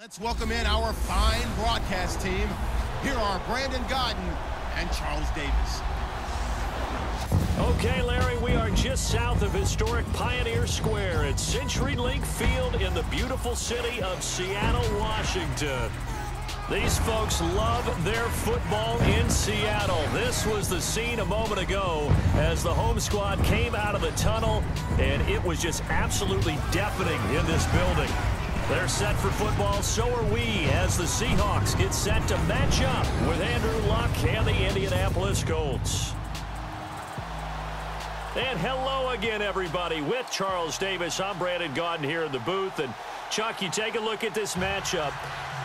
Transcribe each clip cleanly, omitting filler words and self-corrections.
Let's welcome in our fine broadcast team. Here are Brandon Godden and Charles Davis. Okay, Larry, we are just south of historic Pioneer Square at CenturyLink Field in the beautiful city of Seattle, Washington. These folks love their football in Seattle. This was the scene a moment ago as the home squad came out of the tunnel, and it was just absolutely deafening in this building. They're set for football, so are we, as the Seahawks get set to match up with Andrew Luck and the Indianapolis Colts. And hello again, everybody. With Charles Davis, I'm Brandon Godden here in the booth. And, Chuck, you take a look at this matchup.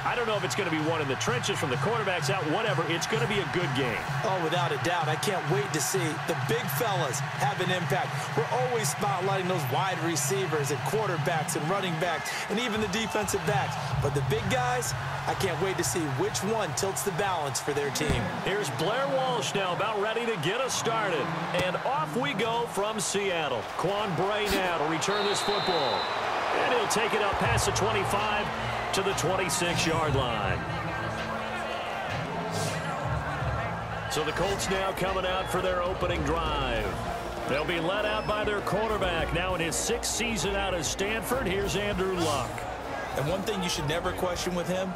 I don't know if it's going to be one in the trenches from the quarterbacks out, whatever. It's going to be a good game. Oh, without a doubt. I can't wait to see the big fellas have an impact. We're always spotlighting those wide receivers and quarterbacks and running backs and even the defensive backs. But the big guys, I can't wait to see which one tilts the balance for their team. Here's Blair Walsh now about ready to get us started. And off we go from Seattle. Quan Bray now to return this football. And he'll take it up past the 25 to the 26-yard line. So the Colts now coming out for their opening drive. They'll be led out by their quarterback now in his 6th season out of Stanford. Here's Andrew Luck. And one thing you should never question with him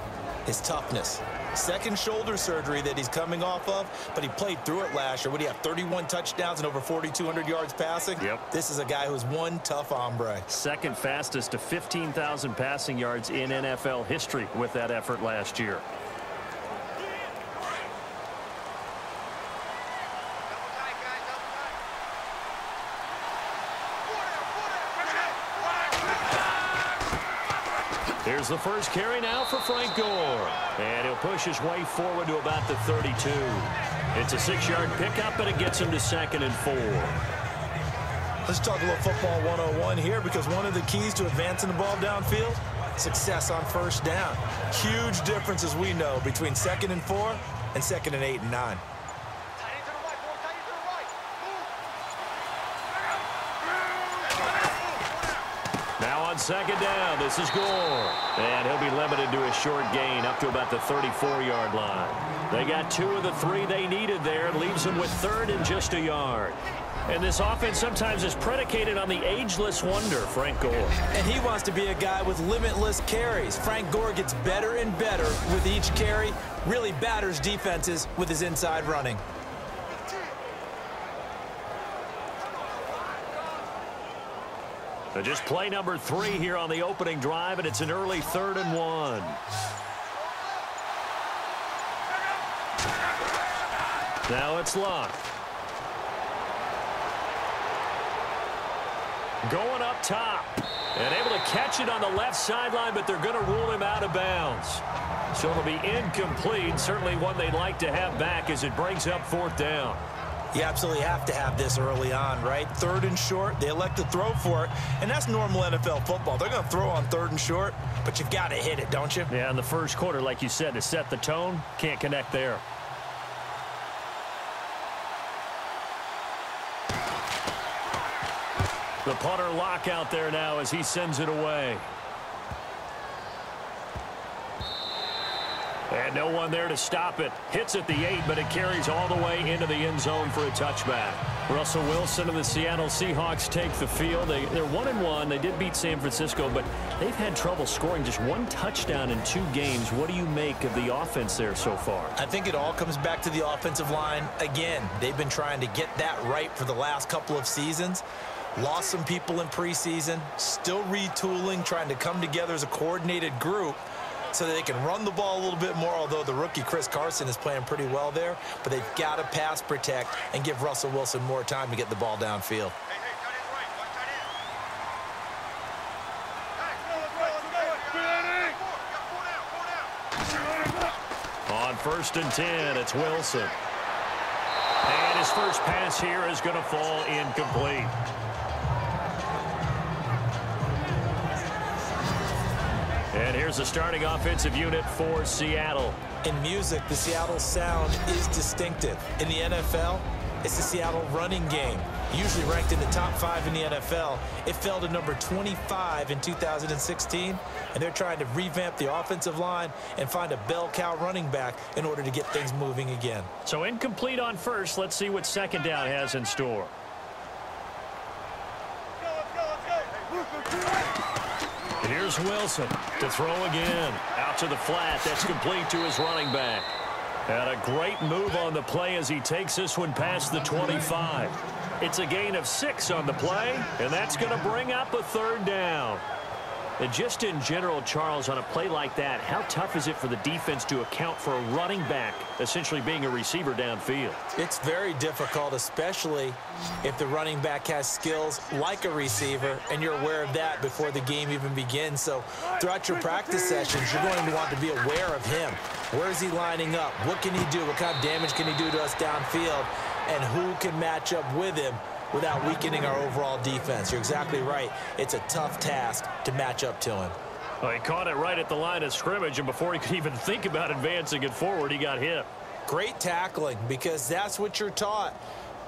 is toughness. Second shoulder surgery that he's coming off of, but he played through it last year. What do you have, 31 touchdowns and over 4,200 yards passing? Yep. This is a guy who's one tough hombre. Second fastest to 15,000 passing yards in NFL history with that effort last year. Here's the first carry now for Frank Gore. And he'll push his way forward to about the 32. It's a 6-yard pickup, and it gets him to 2nd and 4. Let's talk a little football 101 here, because one of the keys to advancing the ball downfield, success on first down. Huge difference, as we know, between 2nd and 4 and 2nd and 8 and 9. On 2nd down, this is Gore. And he'll be limited to a short gain up to about the 34-yard line. They got 2 of the 3 they needed there, and leaves them with 3rd and just a yard. And this offense sometimes is predicated on the ageless wonder, Frank Gore. And he wants to be a guy with limitless carries. Frank Gore gets better and better with each carry, really batters defenses with his inside running. So just play number 3 here on the opening drive, and it's an early 3rd and 1. Now it's Luck. Going up top. And able to catch it on the left sideline, but they're going to rule him out of bounds. So it'll be incomplete. Certainly one they'd like to have back as it brings up 4th down. You absolutely have to have this early on, right? 3rd and short, they elect to throw for it, and that's normal NFL football. They're going to throw on 3rd and short, but you've got to hit it, don't you? Yeah, in the first quarter, like you said, to set the tone, can't connect there. The punter Lock out there now as he sends it away. And no one there to stop it. Hits at the 8, but it carries all the way into the end zone for a touchback. Russell Wilson and the Seattle Seahawks take the field. They're 1-1. They did beat San Francisco, but they've had trouble scoring just 1 touchdown in 2 games. What do you make of the offense there so far? I think it all comes back to the offensive line. Again, they've been trying to get that right for the last couple of seasons. Lost some people in preseason. Still retooling, trying to come together as a coordinated group so that they can run the ball a little bit more, although the rookie Chris Carson is playing pretty well there. But they've got to pass protect and give Russell Wilson more time to get the ball downfield. On 1st and 10, it's Wilson. And his first pass here is going to fall incomplete. And here's the starting offensive unit for Seattle. In music, the Seattle sound is distinctive. In the NFL, It's the Seattle running game, usually ranked in the top 5 in the NFL. It fell to number 25 in 2016, and they're trying to revamp the offensive line and find a bell cow running back in order to get things moving again. So incomplete on first. Let's see what second down has in store. Here's Wilson to throw again. Out to the flat. That's complete to his running back. And a great move on the play as he takes this one past the 25. It's a gain of 6 on the play, and that's going to bring up a third down. And just in general, Charles, on a play like that, how tough is it for the defense to account for a running back essentially being a receiver downfield? It's very difficult, especially if the running back has skills like a receiver, and you're aware of that before the game even begins. So throughout your practice sessions, you're going to want to be aware of him. Where is he lining up? What can he do? What kind of damage can he do to us downfield? And who can match up with him without weakening our overall defense? You're exactly right. It's a tough task to match up to him. Well, he caught it right at the line of scrimmage, and before he could even think about advancing it forward, he got hit. Great tackling, because that's what you're taught.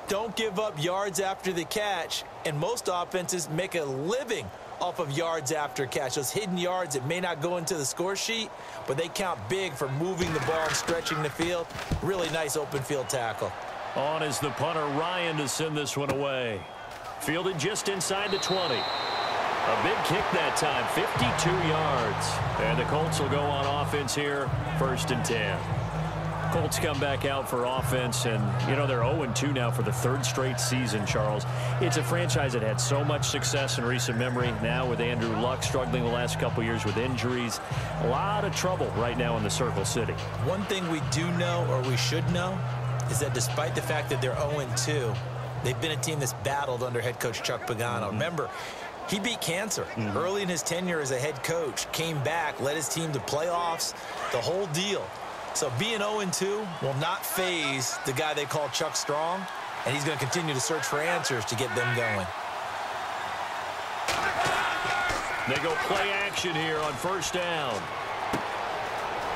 Don't give up yards after the catch, and most offenses make a living off of yards after catch. Those hidden yards that may not go into the score sheet, but they count big for moving the ball and stretching the field. Really nice open field tackle. On is the punter, Ryan, to send this one away. Fielded just inside the 20. A big kick that time, 52 yards. And the Colts will go on offense here, 1st and 10. Colts come back out for offense, and, you know, they're 0-2 now for the 3rd straight season, Charles. It's a franchise that had so much success in recent memory. Now with Andrew Luck struggling the last couple years with injuries. A lot of trouble right now in the Circle City. One thing we do know, or we should know, is that despite the fact that they're 0-2, they've been a team that's battled under head coach Chuck Pagano. Remember, he beat cancer early in his tenure as a head coach, came back, led his team to playoffs, the whole deal. So being 0-2 will not faze the guy they call Chuck Strong, and he's going to continue to search for answers to get them going. They go play action here on 1st down.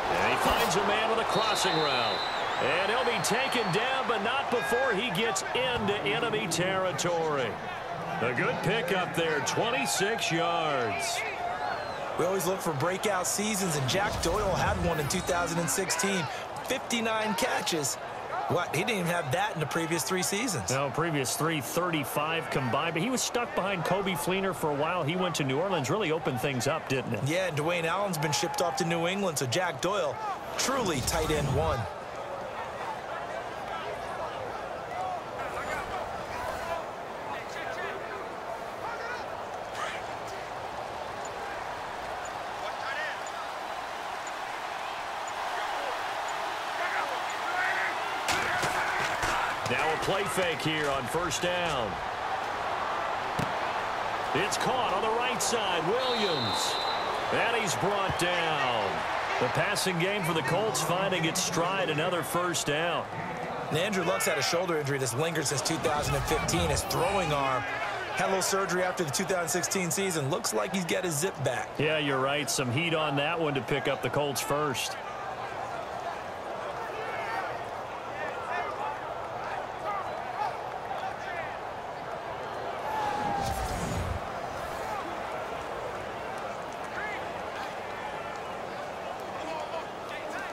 And he finds a man with a crossing route. And he'll be taken down, but not before he gets into enemy territory. A good pickup there, 26 yards. We always look for breakout seasons, and Jack Doyle had one in 2016. 59 catches. What? He didn't even have that in the previous 3 seasons. No, previous 3, 35 combined. But he was stuck behind Kobe Fleener for a while. He went to New Orleans, really opened things up, didn't it? Yeah, and Dwayne Allen's been shipped off to New England, so Jack Doyle, truly tight end 1. Now a play fake here on 1st down. It's caught on the right side. Williams. And he's brought down. The passing game for the Colts finding its stride, another 1st down. And Andrew Luck's had a shoulder injury that's lingered since 2015. His throwing arm had a little surgery after the 2016 season. Looks like he's got his zip back. Yeah, you're right. Some heat on that one to pick up the Colts first.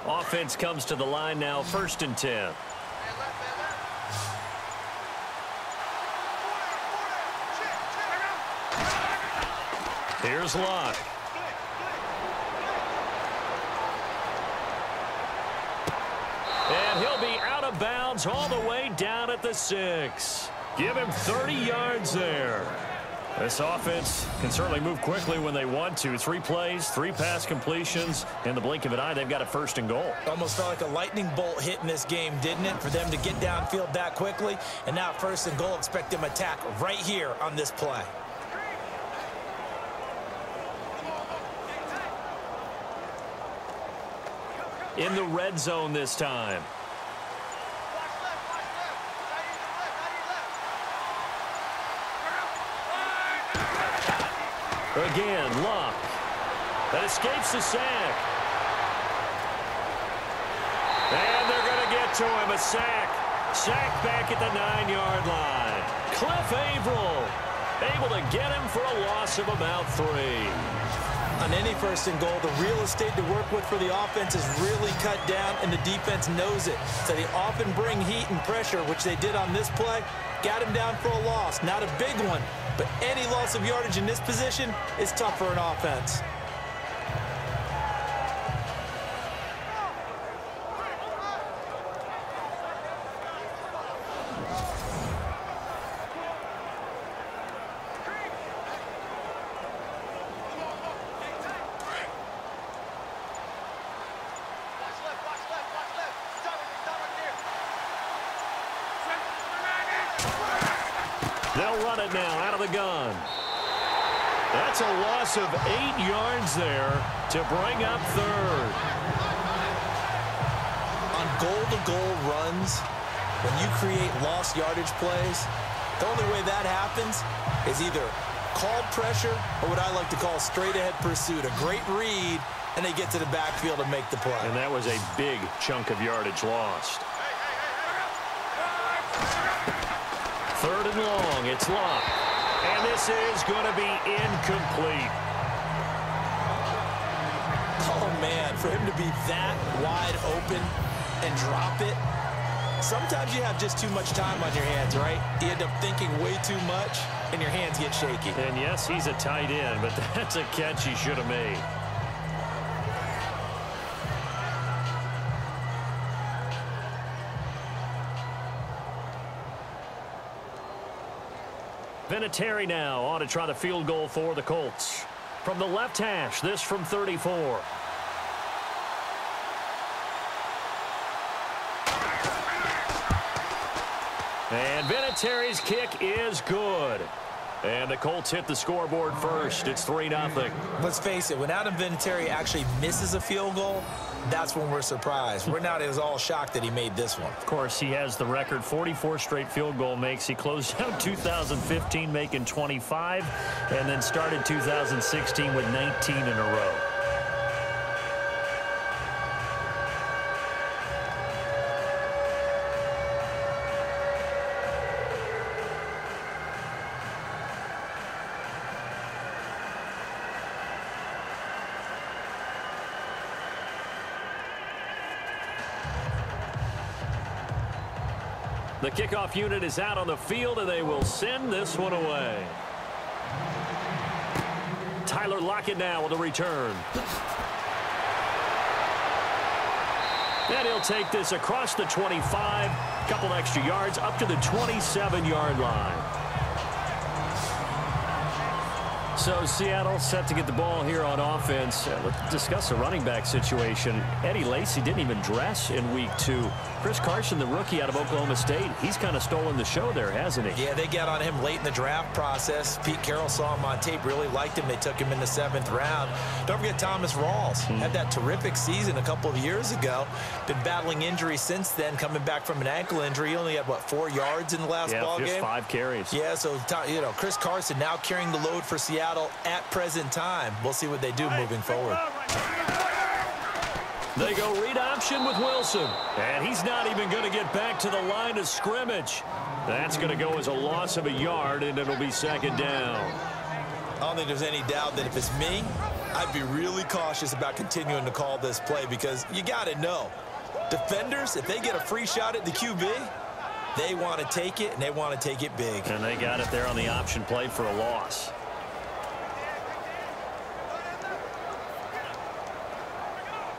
Offense comes to the line now, 1st and 10. Here's Luck. And he'll be out of bounds all the way down at the 6. Give him 30 yards there. This offense can certainly move quickly when they want to. 3 plays, 3 pass completions. In the blink of an eye, they've got a 1st and goal. Almost felt like a lightning bolt hit in this game, didn't it? For them to get downfield that quickly. And now 1st and goal, expect them to attack right here on this play. In the red zone this time. Again, Luck. That escapes the sack. And they're going to get to him. A sack Sacked back at the 9-yard line. Cliff Averill able to get him for a loss of about 3. On any first and goal, the real estate to work with for the offense is really cut down, and the defense knows it. So they often bring heat and pressure, which they did on this play. Got him down for a loss. Not a big one, but any loss of yardage in this position is tough for an offense. They'll run it now out of the gun. That's a loss of 8 yards there to bring up 3rd. On goal-to-goal runs, when you create lost yardage plays, the only way that happens is either called pressure or what I like to call straight-ahead pursuit. A great read, and they get to the backfield and make the play. And that was a big chunk of yardage lost. 3rd and long. It's locked. And this is going to be incomplete. Oh, man, for him to be that wide open and drop it, sometimes you have just too much time on your hands, right? You end up thinking way too much, and your hands get shaky. And, yes, he's a tight end, but that's a catch he should have made. Vinatieri now on to try the field goal for the Colts. From the left hash, this from 34. And Vinatieri's kick is good. And the Colts hit the scoreboard first. It's 3-0. Let's face it, when Adam Vinatieri actually misses a field goal, that's when we're surprised. We're not as all shocked that he made this one. Of course, he has the record 44 straight field goal makes. He closed out 2015 making 25 and then started 2016 with 19 in a row. The kickoff unit is out on the field, and they will send this one away. Tyler Lockett now with a return. And he'll take this across the 25, couple extra yards up to the 27-yard line. So Seattle set to get the ball here on offense. Let's discuss the running back situation. Eddie Lacy didn't even dress in week 2. Chris Carson, the rookie out of Oklahoma State, he's kind of stolen the show there, hasn't he? Yeah, they got on him late in the draft process. Pete Carroll saw him on tape, really liked him. They took him in the 7th round. Don't forget Thomas Rawls. Had that terrific season a couple of years ago. Been battling injury since then, coming back from an ankle injury. He only had, what, 4 yards in the last ball game? Yeah, just 5 carries. Yeah, so, you know, Chris Carson now carrying the load for Seattle at present time. We'll see what they do moving forward. They go read option with Wilson. And he's not even going to get back to the line of scrimmage. That's going to go as a loss of a yard, and it'll be 2nd down. I don't think there's any doubt that if it's me, I'd be really cautious about continuing to call this play because you got to know. Defenders, if they get a free shot at the QB, they want to take it, and they want to take it big. And they got it there on the option play for a loss.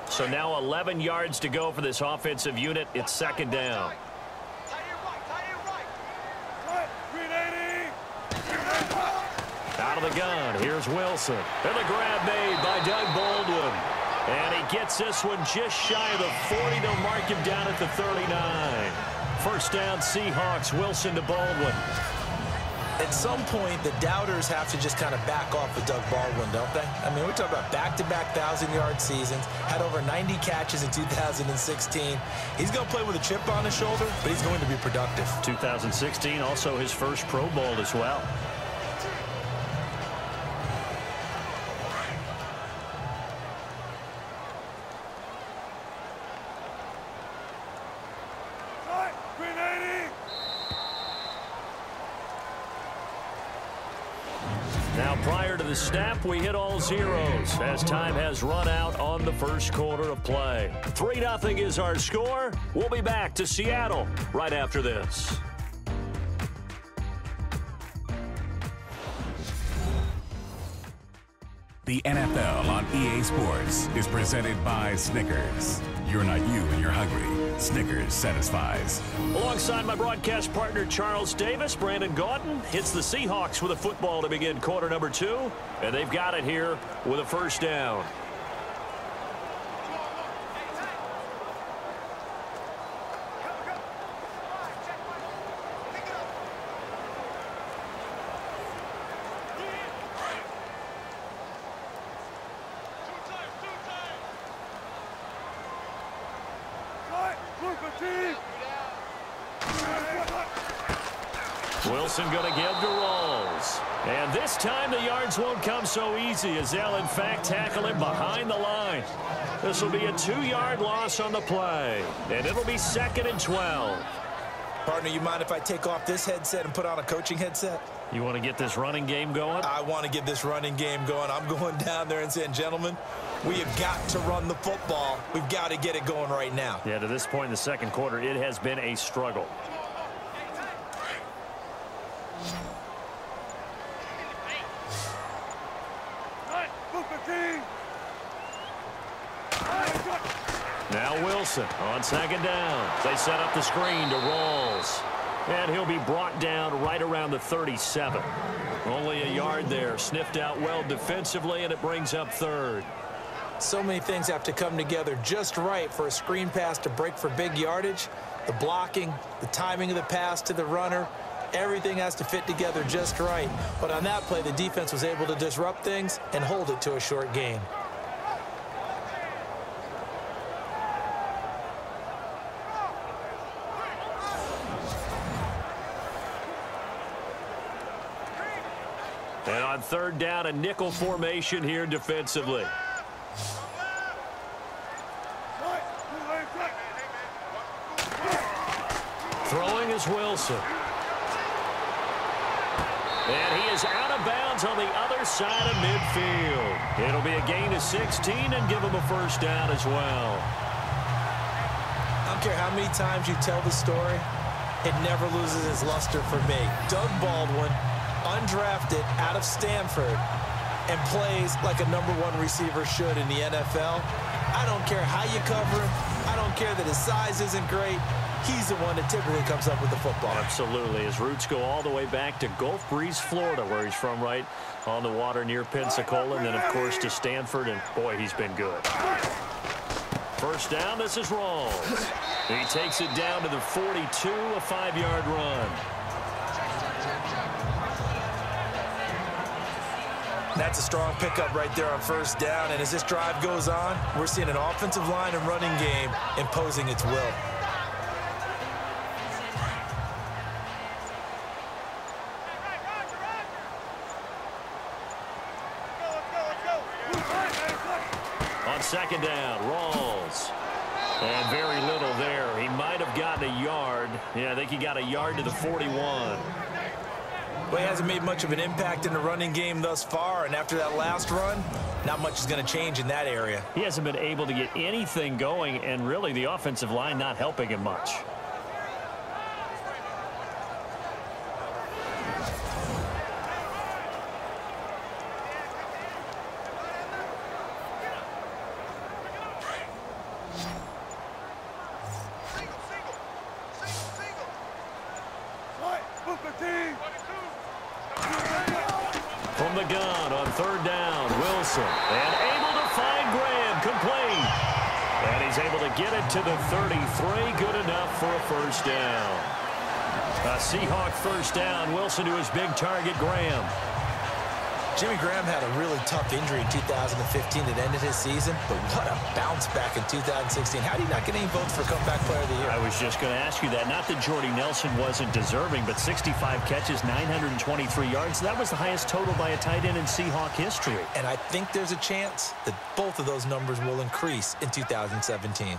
So now 11 yards to go for this offensive unit. It's 2nd down. Out of the gun. Here's Wilson. And the grab made by Doug Baldwin. And he gets this one just shy of the 40. They'll mark him down at the 39. First down, Seahawks. Wilson to Baldwin. At some point, the doubters have to just kind of back off with Doug Baldwin, don't they? I mean, we're talking about back-to-back 1,000-yard seasons, had over 90 catches in 2016. He's going to play with a chip on his shoulder, but he's going to be productive. 2016, also his first Pro Bowl as well. the snap, we hit all zeros as time has run out on the first quarter of play. 3-0 is our score. We'll be back to Seattle right after this. The NFL on EA Sports is presented by Snickers. You're not you when you're hungry. Snickers satisfies. Alongside my broadcast partner, Charles Davis, Brandon Gaudin hits the Seahawks with a football to begin quarter number 2, and they've got it here with a first down. Wilson going to give to Rawls. And this time the yards won't come so easy as they'll in fact tackle him behind the line. This will be a 2-yard loss on the play. And it'll be 2nd and 12. Partner, you mind if I take off this headset and put on a coaching headset? You want to get this running game going? I want to get this running game going. I'm going down there and saying, gentlemen, we have got to run the football. We've got to get it going right now. Yeah, to this point in the second quarter, it has been a struggle. Now Wilson on 2nd down. They set up the screen to Rawls. And he'll be brought down right around the 37. Only a yard there. Sniffed out well defensively, and it brings up 3rd. So many things have to come together just right for a screen pass to break for big yardage. The blocking, the timing of the pass to the runner, everything has to fit together just right. But on that play, the defense was able to disrupt things and hold it to a short gain. And on 3rd down, a nickel formation here defensively. Throwing is Wilson. And he is out of bounds on the other side of midfield. It'll be a gain of 16 and give him a first down as well. I don't care how many times you tell the story, it never loses its luster for me. Doug Baldwin, undrafted out of Stanford, and plays like a #1 receiver should in the NFL. I don't care how you cover him. I don't care that his size isn't great. He's the one that typically comes up with the football. Absolutely. His roots go all the way back to Gulf Breeze, Florida, where he's from, right on the water near Pensacola, and then, of course, to Stanford, and, boy, he's been good. First down, this is Rawls. He takes it down to the 42, a 5-yard run. That's a strong pickup right there on first down, and as this drive goes on, we're seeing an offensive line and running game imposing its will. On 2nd down, Rawls. And very little there. He might have gotten a yard. Yeah, I think he got a yard to the 41. Well, he hasn't made much of an impact in the running game thus far, and after that last run, not much is going to change in that area. He hasn't been able to get anything going, and really the offensive line not helping him much. From the gun on 3rd down, Wilson. And able to find Graham, complete. And he's able to get it to the 33, good enough for a first down. A Seahawk first down, Wilson to his big target, Graham. Jimmy Graham had a really tough injury in 2015 that ended his season, but what a bounce back in 2016. How did he not get any votes for Comeback Player of the Year? I was just going to ask you that. Not that Jordy Nelson wasn't deserving, but 65 catches, 923 yards. That was the highest total by a tight end in Seahawk history. And I think there's a chance that both of those numbers will increase in 2017.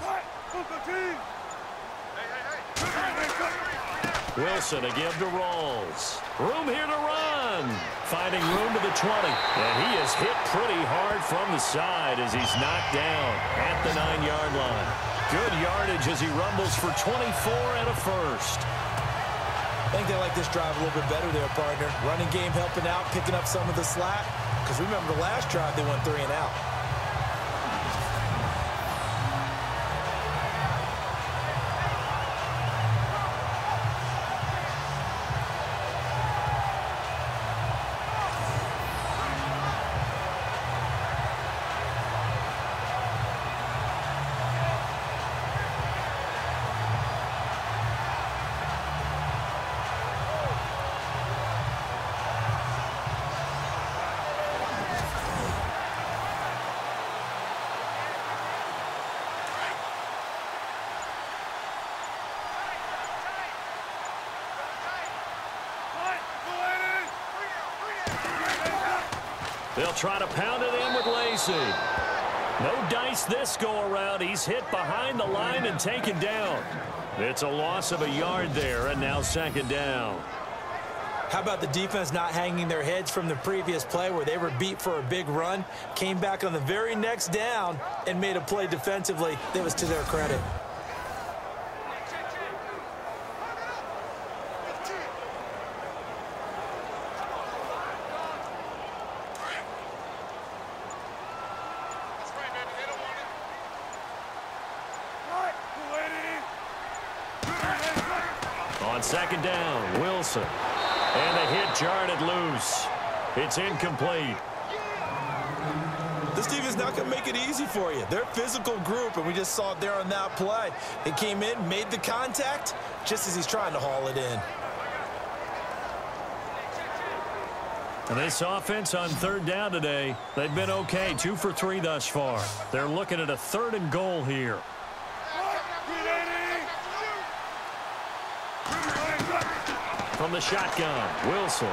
Wilson, a give to Rawls. Room here to run. run, finding room to the 20. And he is hit pretty hard from the side as he's knocked down at the 9-yard line. Good yardage as he rumbles for 24 and a first. I think they like this drive a little bit better there, partner. Running game helping out, picking up some of the slack. Because remember the last drive, they went 3 and out. They'll try to pound it in with Lacey. No dice this go-around. He's hit behind the line and taken down. It's a loss of a yard there, and now second down. How about the defense not hanging their heads from the previous play where they were beat for a big run, came back on the very next down and made a play defensively that was to their credit. On second down, Wilson. And the hit jarred it loose. It's incomplete. This team is not going to make it easy for you. They're a physical group, and we just saw it there on that play. They came in, made the contact, just as he's trying to haul it in. And this offense on third down today, they've been okay, 2 for 3 thus far. They're looking at a 3rd and goal here. From the shotgun, Wilson.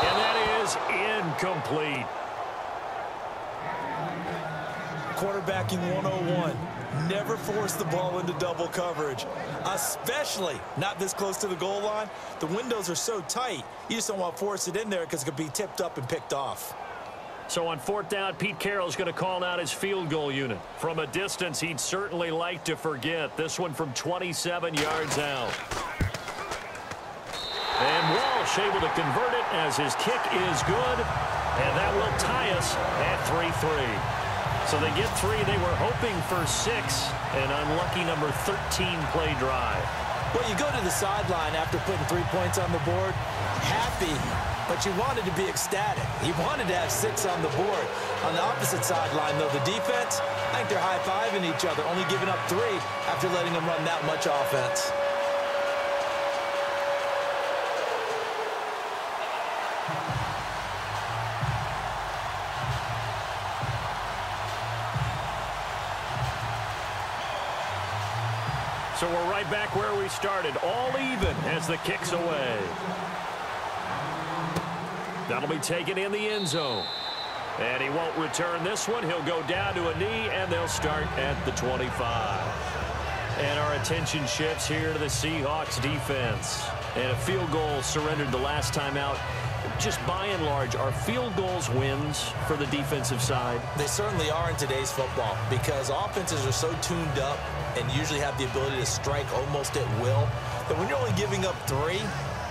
And that is incomplete. Quarterbacking 101. Never force the ball into double coverage, especially not this close to the goal line. The windows are so tight, you just don't want to force it in there because it could be tipped up and picked off. So on 4th down, Pete Carroll's going to call out his field goal unit. From a distance, he'd certainly like to forget. This one from 27 yards out. And Walsh able to convert it as his kick is good. And that will tie us at 3-3. So they get 3. They were hoping for 6. An unlucky number 13 play drive. Well, you go to the sideline after putting 3 points on the board, happy, but you wanted to be ecstatic. You wanted to have 6 on the board. On the opposite sideline, though, the defense, I think they're high-fiving each other, only giving up 3 after letting them run that much offense. So we're right back where we started, all even as the kick's away. That'll be taken in the end zone. And he won't return this one. He'll go down to a knee, and they'll start at the 25. And our attention shifts here to the Seahawks defense. And a field goal surrendered the last time out. Just by and large, are field goals wins for the defensive side? They certainly are in today's football because offenses are so tuned up and usually have the ability to strike almost at will that when you're only giving up 3,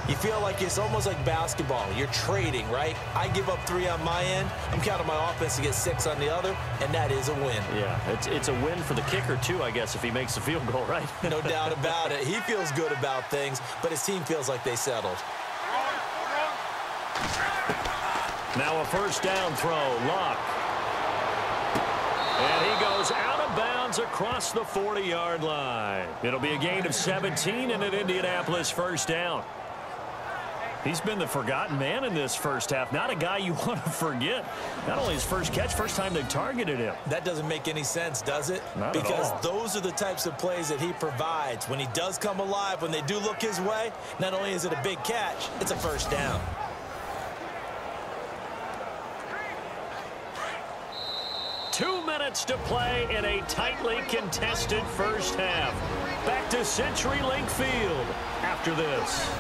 you feel like it's almost like basketball. You're trading, right? I give up 3 on my end. I'm counting my offense to get 6 on the other, and that is a win. Yeah, it's a win for the kicker, too, I guess, if he makes a field goal, right? No doubt about it. He feels good about things, but his team feels like they settled. Now a first down throw, Luck. And he goes out of bounds across the 40-yard line. It'll be a gain of 17 and an Indianapolis first down. He's been the forgotten man in this first half. Not a guy you want to forget. Not only his first catch, first time they've targeted him. That doesn't make any sense, does it? Not because at all. Those are the types of plays that he provides. When he does come alive, when they do look his way, not only is it a big catch, it's a first down. 2 minutes to play in a tightly contested first half. Back to CenturyLink Field after this.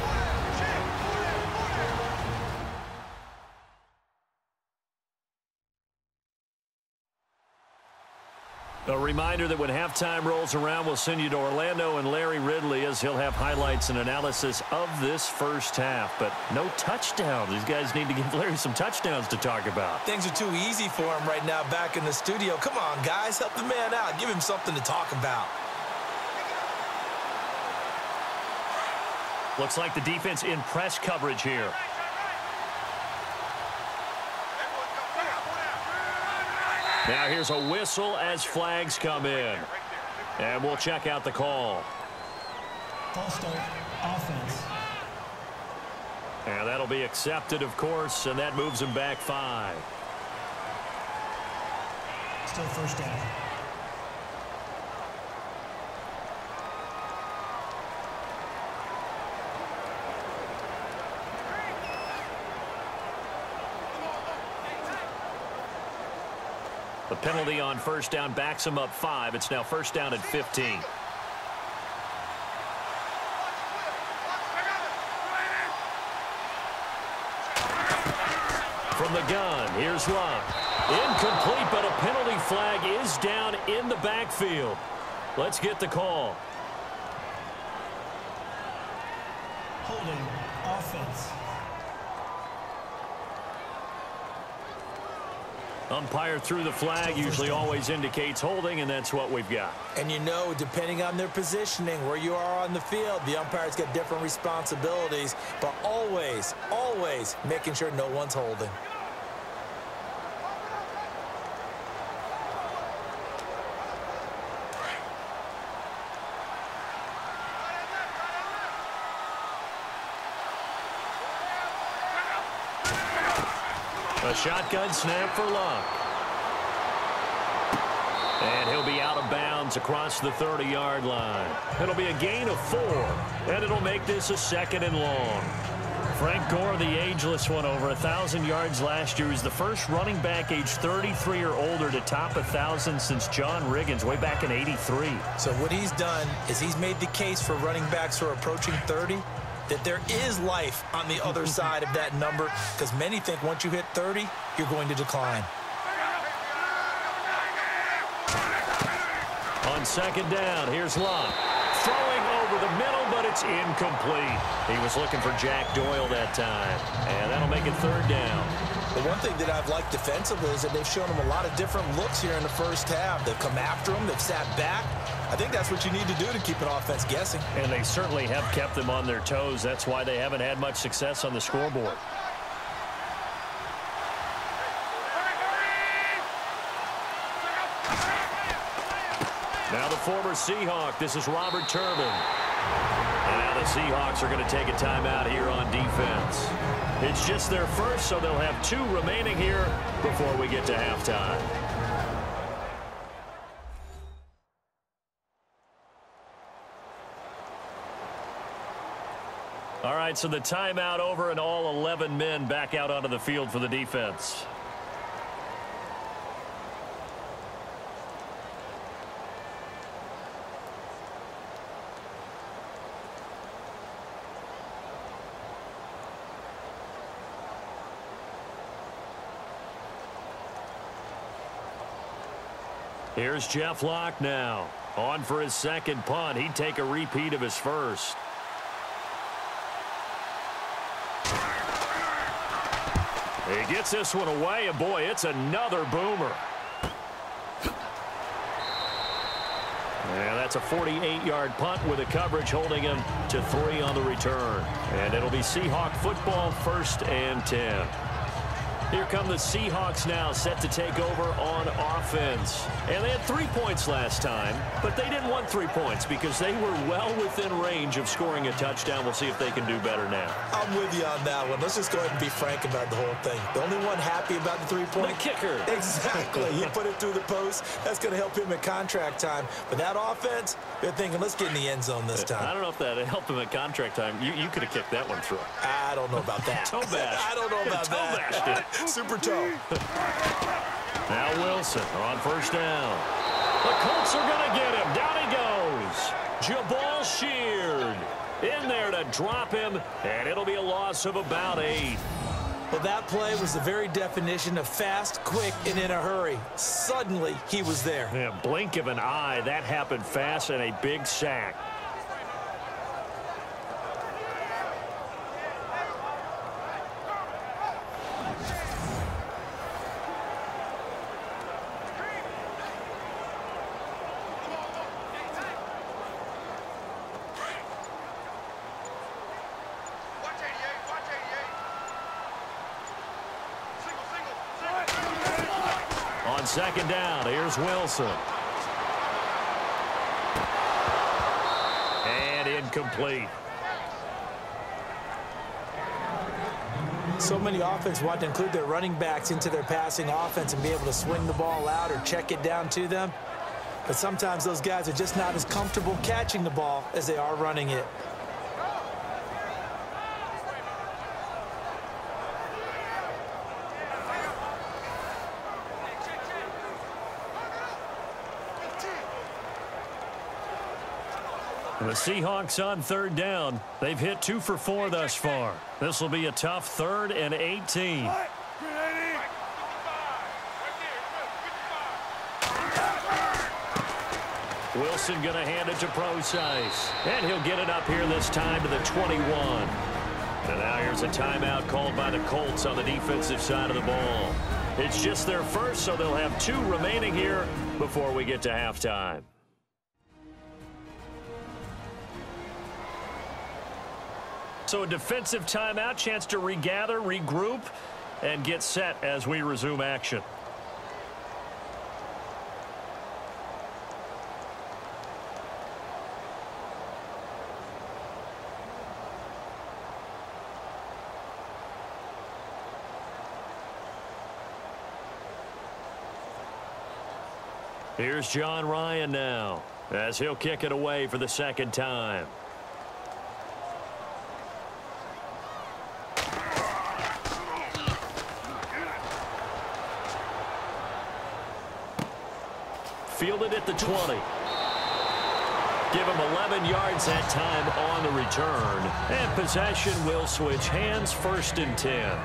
A reminder that when halftime rolls around, we'll send you to Orlando and Larry Ridley as he'll have highlights and analysis of this first half. But no touchdowns. These guys need to give Larry some touchdowns to talk about. Things are too easy for him right now back in the studio. Come on, guys. Help the man out. Give him something to talk about. Looks like the defense in press coverage here. Now here's a whistle as flags come in. And we'll check out the call. False start, offense. And that'll be accepted, of course, and that moves him back 5. Still first down. The penalty on first down backs him up 5. It's now first down at 15. From the gun, here's Luck. Incomplete, but a penalty flag is down in the backfield. Let's get the call. Holding, offense. Umpire threw the flag, usually always indicates holding, and that's what we've got. And you know, depending on their positioning, where you are on the field, the umpires get different responsibilities, but always, always making sure no one's holding. A shotgun snap for Luck. And he'll be out of bounds across the 30-yard line. It'll be a gain of 4, and it'll make this a 2nd and long. Frank Gore, the ageless one, over 1,000 yards last year. He's the first running back age 33 or older to top 1,000 since John Riggins way back in '83. So what he's done is he's made the case for running backs who are approaching 30 that there is life on the other side of that number, because many think once you hit 30, you're going to decline. On second down, here's Luck. Throwing over the middle, but it's incomplete. He was looking for Jack Doyle that time, and that'll make it 3rd down. The one thing that I've liked defensively is that they've shown him a lot of different looks here in the first half. They've come after him. They've sat back. I think that's what you need to do to keep an offense guessing. And they certainly have kept them on their toes. That's why they haven't had much success on the scoreboard. Now the former Seahawk. This is Robert Turbin. And now the Seahawks are going to take a timeout here on defense. It's just their first, so they'll have 2 remaining here before we get to halftime. All right, so the timeout over and all 11 men back out onto the field for the defense. Here's Jeff Locke now. On for his 2nd punt. He'd take a repeat of his first. He gets this one away, and boy, it's another boomer. And that's a 48-yard punt with a coverage holding him to 3 on the return. And it'll be Seahawk football, 1st and 10. Here come the Seahawks now, set to take over on offense. And they had 3 points last time, but they didn't want 3 points because they were well within range of scoring a touchdown. We'll see if they can do better now. I'm with you on that one. Let's just go ahead and be frank about the whole thing. The only one happy about the 3-point. The kicker. Exactly. He put it through the post. That's going to help him at contract time. But that offense, they're thinking, let's get in the end zone this time. I don't know if that helped him at contract time. You could have kicked that one through. I don't know about that. Toe bash. I don't know about Toe that. bashed it. Super toe. Now Wilson on first down. The Colts are going to get him. Down he goes. Jabal Sheard in there to drop him, and it'll be a loss of about 8. Well, that play was the very definition of fast, quick, and in a hurry. Suddenly, he was there. Yeah, blink of an eye. That happened fast and a big sack. Second down, here's Wilson. And incomplete. So many offenses want to include their running backs into their passing offense and be able to swing the ball out or check it down to them. But sometimes those guys are just not as comfortable catching the ball as they are running it. The Seahawks on third down. They've hit 2 for 4 thus far. This will be a tough 3rd and 18. Wilson going to hand it to Procise. And he'll get it up here this time to the 21. And now here's a timeout called by the Colts on the defensive side of the ball. It's just their first, so they'll have 2 remaining here before we get to halftime. So a defensive timeout, chance to regather, regroup, and get set as we resume action. Here's John Ryan now, as he'll kick it away for the second time. Fielded at the 20. Give him 11 yards that time on the return. And possession will switch hands, 1st and 10.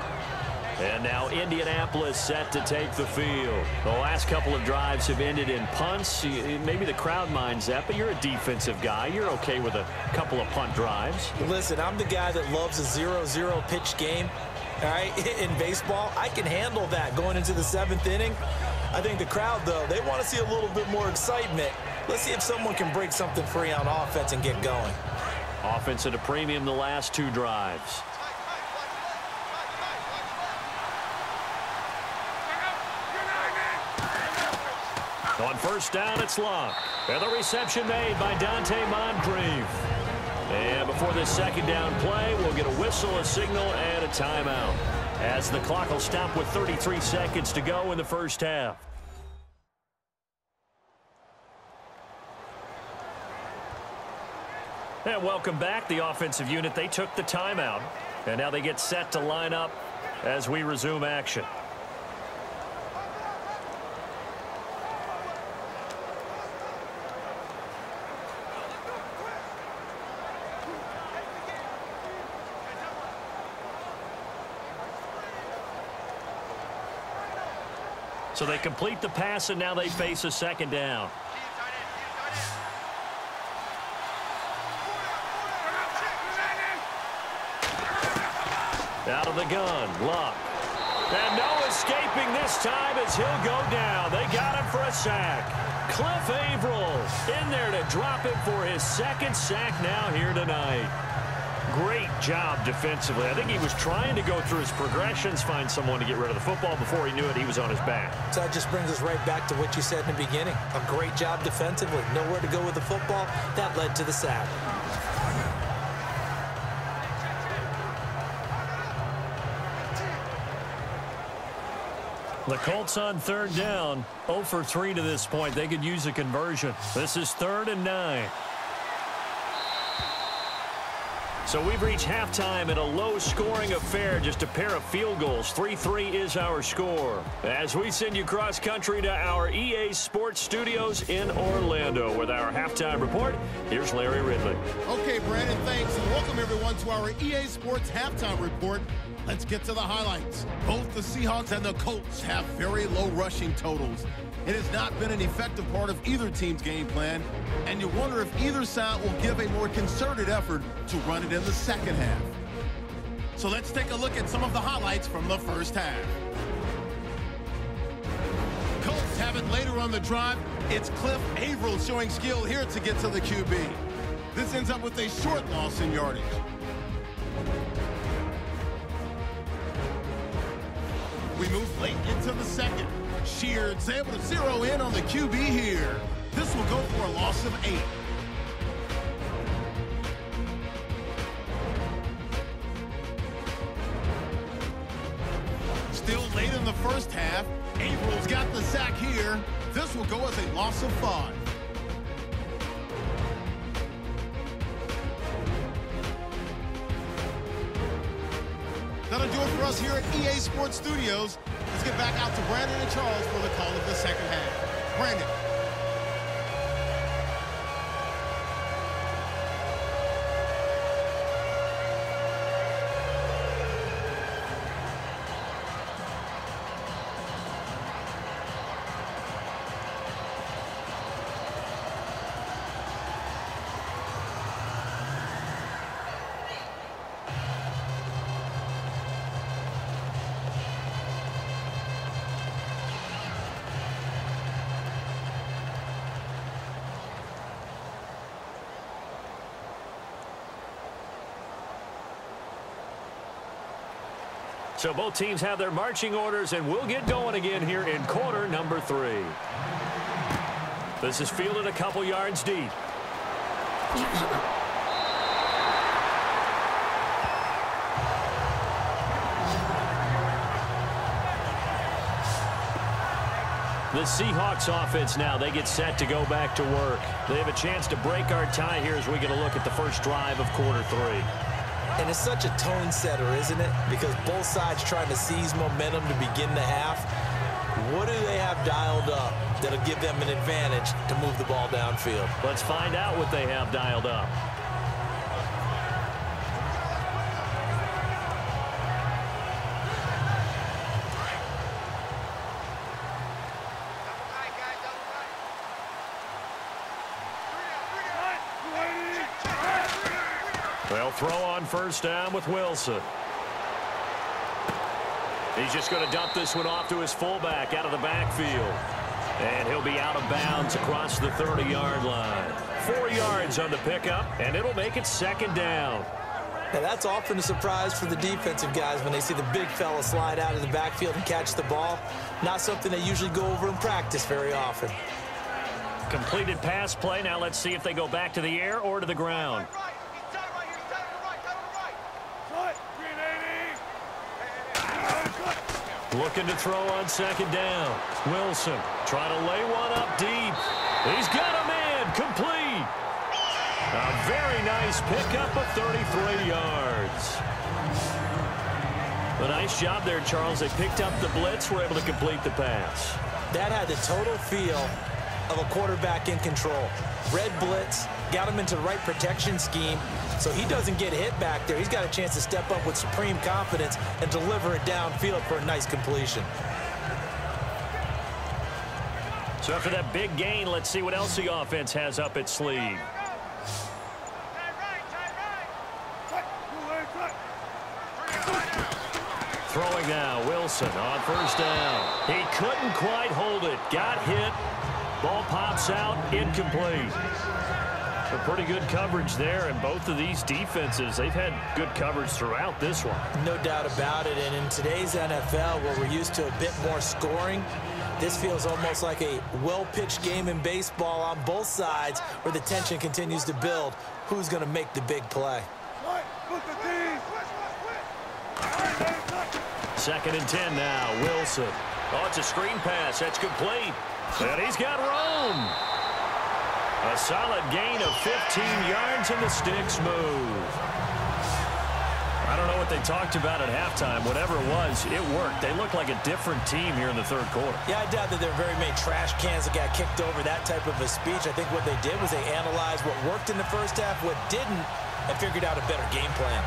And now Indianapolis set to take the field. The last couple of drives have ended in punts. Maybe the crowd minds that, but you're a defensive guy. You're okay with a couple of punt drives. Listen, I'm the guy that loves a 0-0 pitch game. All right, in baseball, I can handle that going into the 7th inning. I think the crowd, though, they want to see a little bit more excitement. Let's see if someone can break something free on offense and get going. Offense at a premium the last 2 drives. On first down, it's Luck. And the reception made by Dante Moncrief. And before this second down play, we'll get a whistle, a signal, and a timeout, as the clock will stop with 33 seconds to go in the first half. And welcome back. The offensive unit, they took the timeout, and now they get set to line up as we resume action. So they complete the pass, and now they face a second down. Out of the gun, Luck. And no escaping this time as he'll go down. They got him for a sack. Cliff Averill in there to drop him for his 2nd sack now here tonight. Great job defensively. I think he was trying to go through his progressions, find someone to get rid of the football. Before he knew it, he was on his back. So that just brings us right back to what you said in the beginning. A great job defensively. Nowhere to go with the football. That led to the sack. The Colts on third down, 0 for 3 to this point. They could use a conversion. This is 3rd and 9. So we've reached halftime in a low-scoring affair, just a pair of field goals. 3-3 is our score. As we send you cross-country to our EA Sports Studios in Orlando with our halftime report, here's Larry Ridley. Okay, Brandon, thanks, and welcome everyone to our EA Sports halftime report. Let's get to the highlights. Both the Seahawks and the Colts have very low rushing totals. It has not been an effective part of either team's game plan, and you wonder if either side will give a more concerted effort to run it in the second half. So let's take a look at some of the highlights from the first half. Colts have it later on the drive. It's Cliff Averill showing skill here to get to the QB. This ends up with a short loss in yardage. We move late into the second. Sheard's able to zero in on the QB here. This will go for a loss of 8. Still late in the first half. Avrill's got the sack here. This will go as a loss of 5. That'll do it for us here at EA Sports Studios. Let's get back out to Brandon and Charles for the call of the second half. Brandon. So both teams have their marching orders, and we'll get going again here in quarter number 3. This is fielded a couple yards deep. The Seahawks offense now, they get set to go back to work. They have a chance to break our tie here as we get a look at the first drive of quarter 3. And it's such a tone setter, isn't it? Because both sides trying to seize momentum to begin the half. What do they have dialed up that'll give them an advantage to move the ball downfield? Let's find out what they have dialed up. They'll throw on first down with Wilson. He's just going to dump this one off to his fullback out of the backfield. And he'll be out of bounds across the 30-yard line. 4 yards on the pickup, and it'll make it second down. Now that's often a surprise for the defensive guys when they see the big fella slide out of the backfield and catch the ball. Not something they usually go over in practice very often. Completed pass play. Now let's see if they go back to the air or to the ground. Looking to throw on second down. Wilson trying to lay one up deep. He's got a man complete. A very nice pickup of 33 yards. A nice job there, Charles. They picked up the blitz, were able to complete the pass. That had the total feel of a quarterback in control. Red blitz, got him into the right protection scheme, so he doesn't get hit back there. He's got a chance to step up with supreme confidence and deliver it downfield for a nice completion. So after that big gain, let's see what else the offense has up its sleeve. Throwing now, Wilson on first down. He couldn't quite hold it. Got hit. Ball pops out, incomplete. A pretty good coverage there, and both of these defenses, they've had good coverage throughout this one. No doubt about it, and in today's NFL, where we're used to a bit more scoring, this feels almost like a well-pitched game in baseball on both sides where the tension continues to build. Who's going to make the big play? Second and 10 now, Wilson. Oh, it's a screen pass. That's complete. And he's got room. A solid gain of 15 yards, and the sticks move. don't know what they talked about at halftime. Whatever it was, it worked. They looked like a different team here in the third quarter. Yeah, I doubt that there were very many trash cans that got kicked over, that type of a speech. I think what they did was they analyzed what worked in the first half, what didn't, and figured out a better game plan.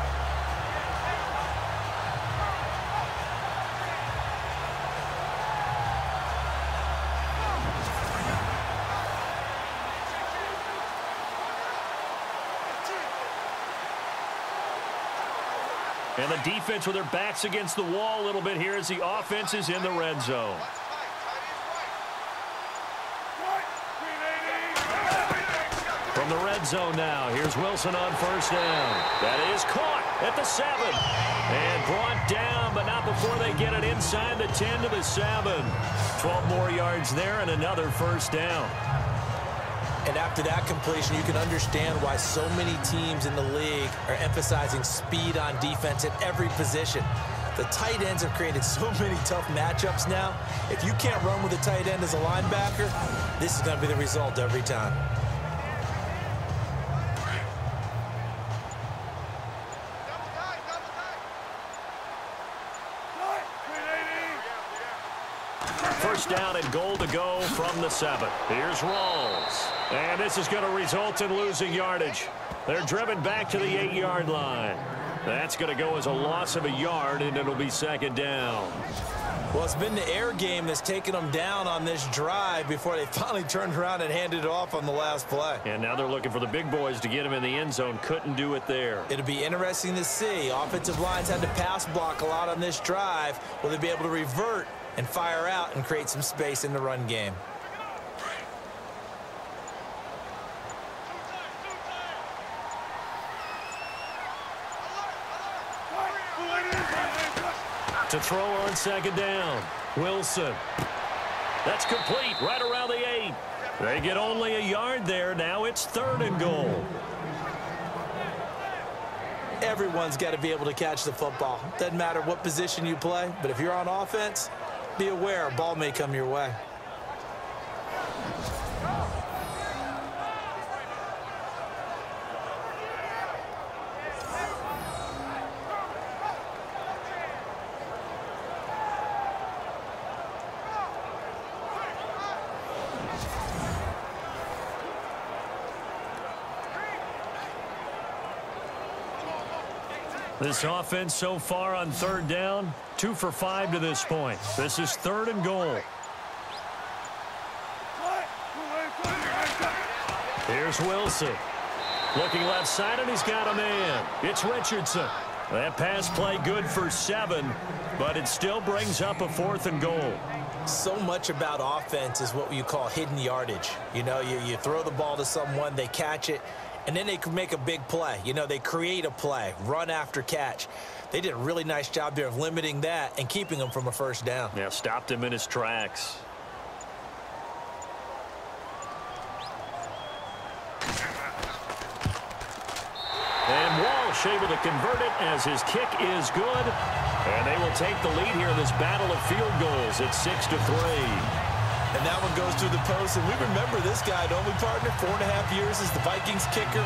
And the defense with their backs against the wall a little bit here as the offense is in the red zone. From the red zone now, here's Wilson on first down. That is caught at the 7. And brought down, but not before they get it inside the 10 to the 7. 12 more yards there and another first down. And after that completion, you can understand why so many teams in the league are emphasizing speed on defense at every position. The tight ends have created so many tough matchups now. If you can't run with a tight end as a linebacker, this is going to be the result every time. First down and goal to go from the 7. Here's Rawls. And this is going to result in losing yardage. They're driven back to the 8-yard line. That's going to go as a loss of a yard, and it'll be second down. Well, it's been the air game that's taken them down on this drive before they finally turned around and handed it off on the last play. And now they're looking for the big boys to get him in the end zone. Couldn't do it there. It'll be interesting to see. Offensive lines had to pass block a lot on this drive. Will they be able to revert and fire out and create some space in the run game? To throw on second down, Wilson. That's complete right around the 8. They get only a yard there. Now it's 3rd and goal. Everyone's got to be able to catch the football. Doesn't matter what position you play, but if you're on offense, be aware a ball may come your way. This offense so far on 3rd down, 2 for 5 to this point. This is 3rd and goal. Here's Wilson. Looking left side, and he's got a man. It's Richardson. That pass play good for 7, but it still brings up a 4th and goal. So much about offense is what you call hidden yardage. You know, you throw the ball to someone, they catch it, and then they can make a big play. You know, they create a play, run after catch. They did a really nice job there of limiting that and keeping him from a first down. Yeah, stopped him in his tracks. And Walsh able to convert it as his kick is good. And they will take the lead here in this battle of field goals at 6-3. And that one goes through the post, and we remember this guy, don't we, partner? 4.5 years as the Vikings kicker.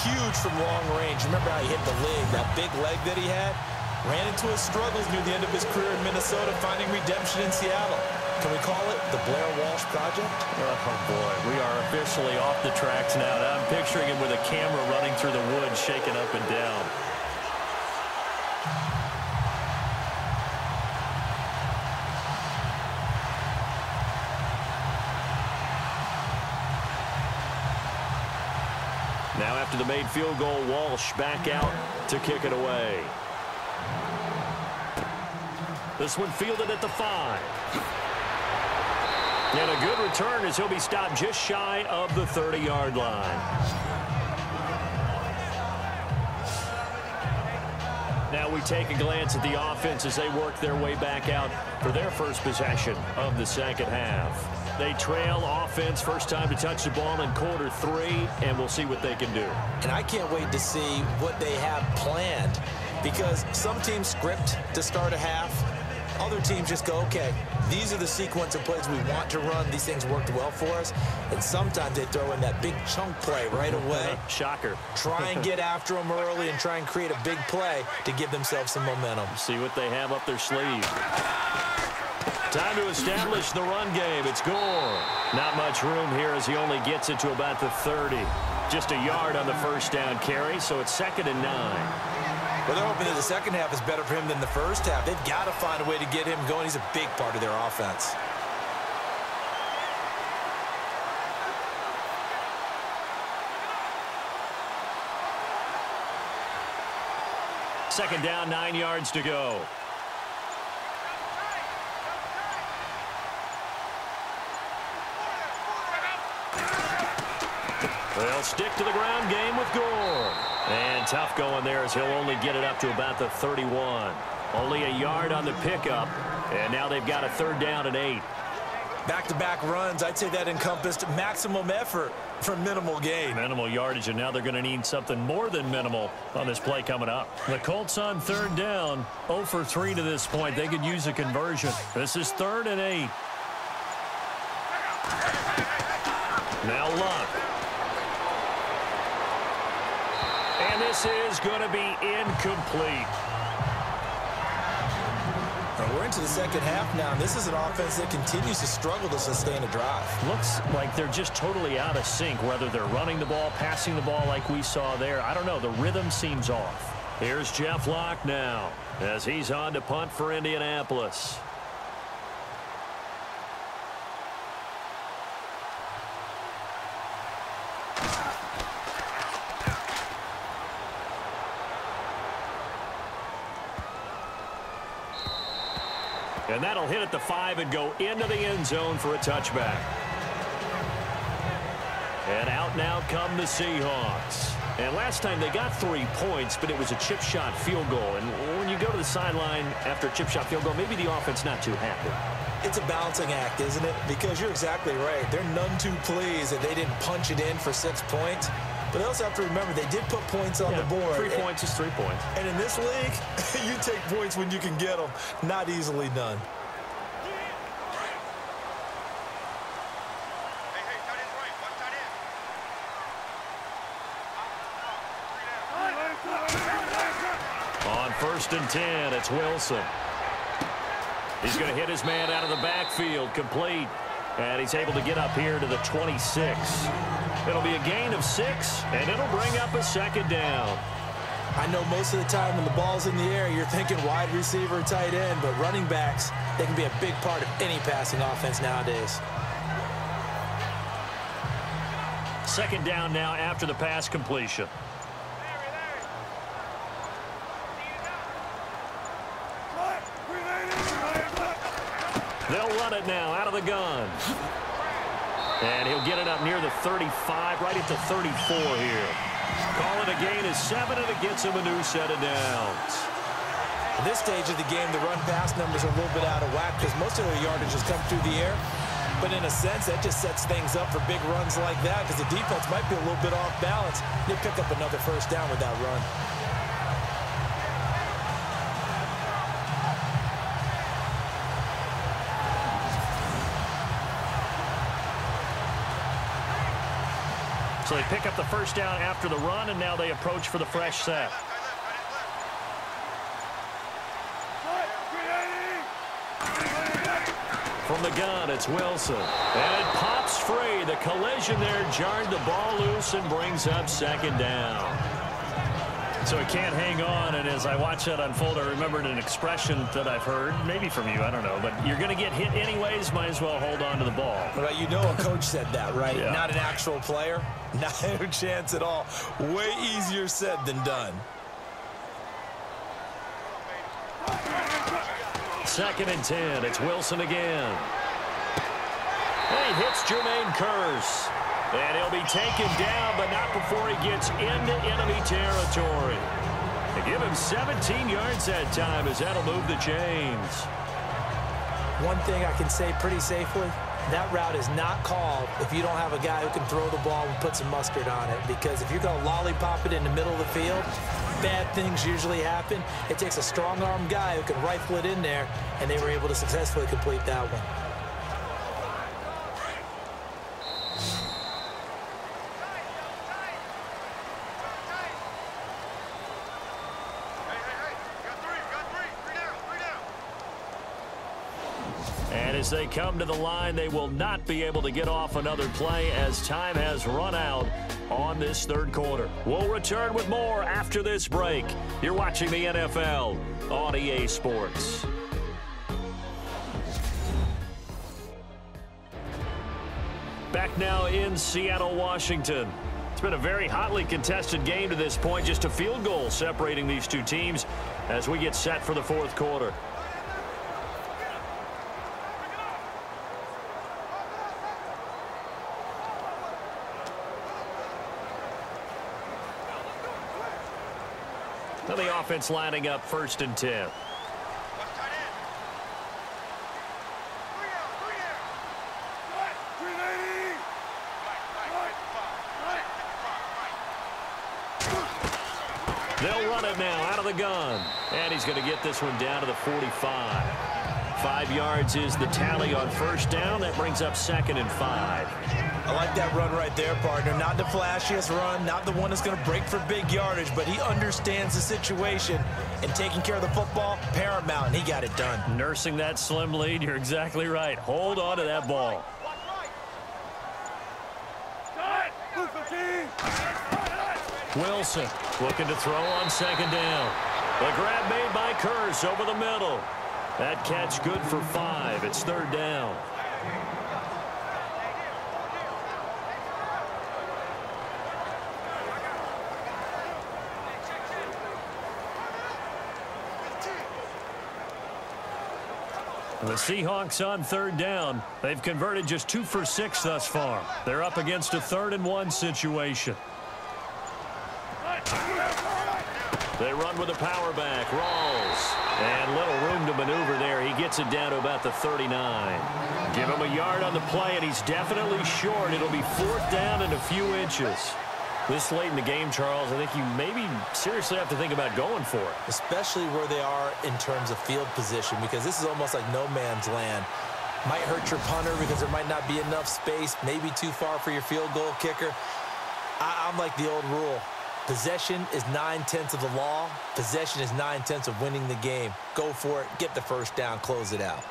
Huge from long range. Remember how he hit the leg, that big leg that he had? Ran into his struggles near the end of his career in Minnesota, finding redemption in Seattle. Can we call it the Blair Walsh Project? Oh, boy. We are officially off the tracks now. I'm picturing him with a camera running through the woods, shaking up and down. Now after the made field goal, Walsh back out to kick it away. This one fielded at the 5. And a good return as he'll be stopped just shy of the 30-yard line. Now we take a glance at the offense as they work their way back out for their first possession of the second half. They trail offense, first time to touch the ball in quarter 3, and we'll see what they can do. And I can't wait to see what they have planned, because some teams script to start a half. Other teams just go, okay, these are the sequence of plays we want to run. These things worked well for us. And sometimes they throw in that big chunk play right away. Shocker. Try and get after them early and try and create a big play to give themselves some momentum. See what they have up their sleeve. Time to establish the run game. It's Gore. Not much room here as he only gets it to about the 30. Just a yard on the first down carry, so it's 2nd and 9. Well, they're hoping that the second half is better for him than the first half. They've got to find a way to get him going. He's a big part of their offense. Second down, 9 yards to go. They'll stick to the ground game with Gore. And tough going there as he'll only get it up to about the 31. Only a yard on the pickup. And now they've got a 3rd down and 8. Back-to-back runs, I'd say that encompassed maximum effort for minimal gain. Minimal yardage, and now they're going to need something more than minimal on this play coming up. The Colts on 3rd down, 0 for 3 to this point. They could use a conversion. This is 3rd and 8. Now Luck. And this is going to be incomplete. We're into the second half now, and this is an offense that continues to struggle to sustain a drive. Looks like they're just totally out of sync, whether they're running the ball, passing the ball like we saw there. I don't know. The rhythm seems off. Here's Jeff Locke now as he's on to punt for Indianapolis. And that'll hit at the 5 and go into the end zone for a touchback. And out now come the Seahawks. And last time they got 3 points, but it was a chip shot field goal. And when you go to the sideline after a chip shot field goal, maybe the offense not too happy. It's a balancing act, isn't it? Because you're exactly right. They're none too pleased that they didn't punch it in for 6 points. But they also have to remember they did put points on the board. 3 points is 3 points. And in this league, you take points when you can get them. Not easily done. On 1st and 10, it's Wilson. He's going to hit his man out of the backfield, complete. And he's able to get up here to the 26. It'll be a gain of 6, and it'll bring up a 2nd down. I know most of the time when the ball's in the air, you're thinking wide receiver, tight end, but running backs, they can be a big part of any passing offense nowadays. 2nd down now after the pass completion. They'll run it now out of the gun. And he'll get it up near the 35, right at the 34 here. Call it a gain of 7, and it gets him a new set of downs. At this stage of the game, the run-pass numbers are a little bit out of whack because most of their yardage has come through the air. But in a sense, that just sets things up for big runs like that because the defense might be a little bit off balance. They pick up another 1st down with that run. So they pick up the 1st down after the run, and now they approach for the fresh set. From the gun, it's Wilson. And it pops free. The collision there jarred the ball loose and brings up 2nd down. So it can't hang on, and as I watch that unfold, I remembered an expression that I've heard, maybe from you, I don't know, but you're going to get hit anyways, might as well hold on to the ball. Well, you know a coach said that, right? Yeah. Not an actual player. Not a chance at all. Way easier said than done. 2nd and 10. It's Wilson again. And he hits Jermaine Kearse. And he'll be taken down, but not before he gets into enemy territory. They give him 17 yards that time as that'll move the chains. One thing I can say pretty safely, that route is not called if you don't have a guy who can throw the ball and put some mustard on it. Because if you're going to lollipop it in the middle of the field, bad things usually happen. It takes a strong-arm guy who can rifle it in there, and they were able to successfully complete that one. And as they come to the line, they will not be able to get off another play as time has run out on this third quarter. We'll return with more after this break. You're watching the NFL on EA Sports. Back now in Seattle, Washington. It's been a very hotly contested game to this point. Just a field goal separating these two teams as we get set for the fourth quarter. Now the offense lining up 1st and 10. They'll run it now out of the gun. And he's going to get this one down to the 45. 5 yards is the tally on 1st down. That brings up 2nd and 5. I like that run right there, partner. Not the flashiest run, not the one that's going to break for big yardage, but he understands the situation, and taking care of the football, paramount, and he got it done. Nursing that slim lead, you're exactly right. Hold on to that ball. Wilson looking to throw on 2nd down. The grab made by Curse over the middle. That catch good for 5. It's 3rd down. The Seahawks on 3rd down. They've converted just 2 for 6 thus far. They're up against a 3rd and 1 situation. They run with a power back. Rawls. And little room to maneuver there. He gets it down to about the 39. Give him a yard on the play, and he's definitely short. It'll be 4th down and a few inches. This late in the game, Charles, I think you maybe seriously have to think about going for it. Especially where they are in terms of field position, because this is almost like no man's land. Might hurt your punter because there might not be enough space, maybe too far for your field goal kicker. I'm like the old rule. Possession is 9/10 of the law. Possession is 9/10 of winning the game. Go for it. Get the 1st down. Close it out.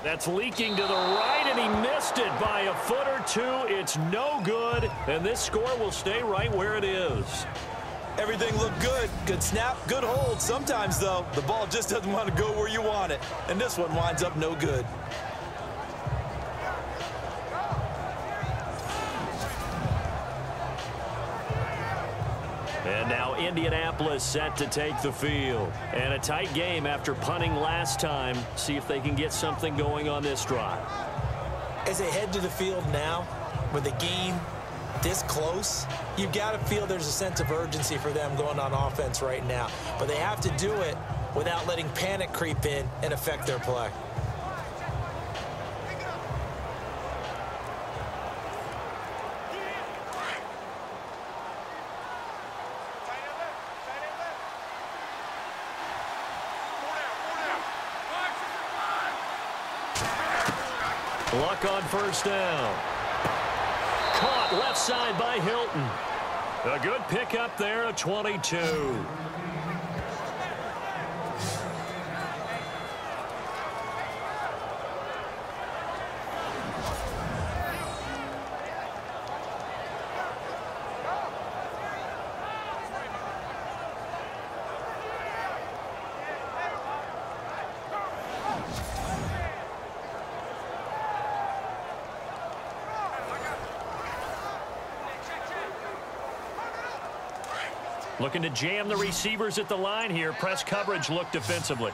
That's leaking to the right, and he missed it by a foot or 2. It's no good, and this score will stay right where it is. Everything looked good. Good snap, good hold. Sometimes, though, the ball just doesn't want to go where you want it. And this one winds up no good. And now Indianapolis set to take the field. And a tight game after punting last time. See if they can get something going on this drive. As they head to the field now, with the game this close, you've got to feel there's a sense of urgency for them going on offense right now. But they have to do it without letting panic creep in and affect their play. Luck on 1st down. Caught left side by Hilton. A good pickup there, a 22. Looking to jam the receivers at the line here. Press coverage look defensively.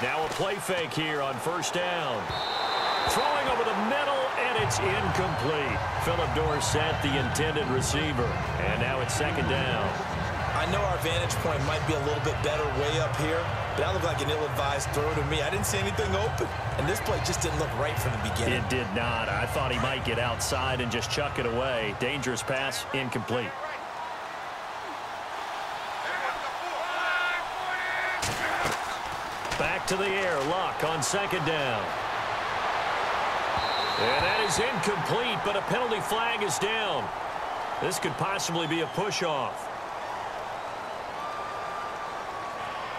Now a play fake here on 1st down. Throwing over the middle, and it's incomplete. Philip Dorsett, the intended receiver. And now it's 2nd down. I know our vantage point might be a little bit better way up here, That looked like an ill-advised throw to me. I didn't see anything open. And this play just didn't look right from the beginning. It did not. I thought he might get outside and just chuck it away. Dangerous pass, incomplete. Back to the air. Luck on second down. And that is incomplete, but a penalty flag is down. This could possibly be a push-off.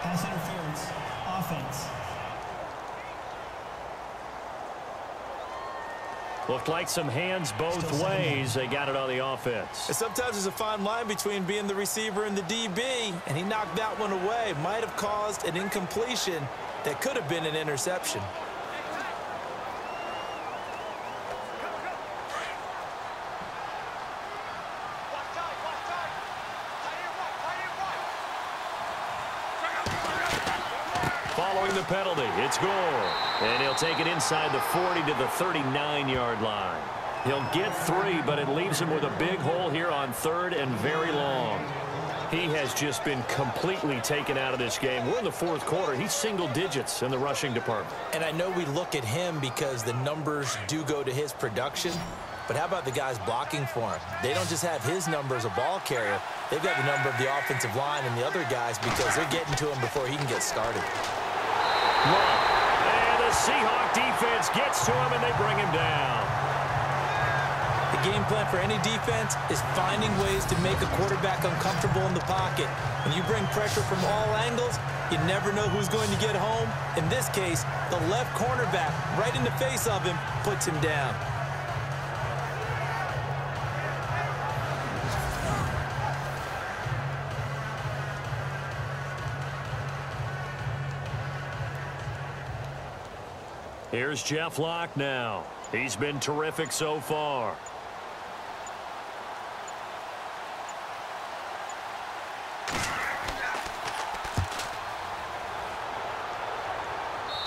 Pass interference. Offense. Looked like some hands both ways. They got it on the offense. And sometimes there's a fine line between being the receiver and the DB, and he knocked that one away. Might have caused an incompletion that could have been an interception. Following the penalty, it's Gore. And he'll take it inside the 40 to the 39-yard line. He'll get 3, but it leaves him with a big hole here on 3rd and very long. He has just been completely taken out of this game. We're in the 4th quarter. He's single digits in the rushing department. And I know we look at him because the numbers do go to his production. But how about the guys blocking for him? They don't just have his number as a ball carrier. They've got the number of the offensive line and the other guys because they're getting to him before he can get started. And the Seahawks defense gets to him, and they bring him down. The game plan for any defense is finding ways to make a quarterback uncomfortable in the pocket. When you bring pressure from all angles, you never know who's going to get home. In this case, the left cornerback, right in the face of him, puts him down. Here's Jeff Locke now. He's been terrific so far.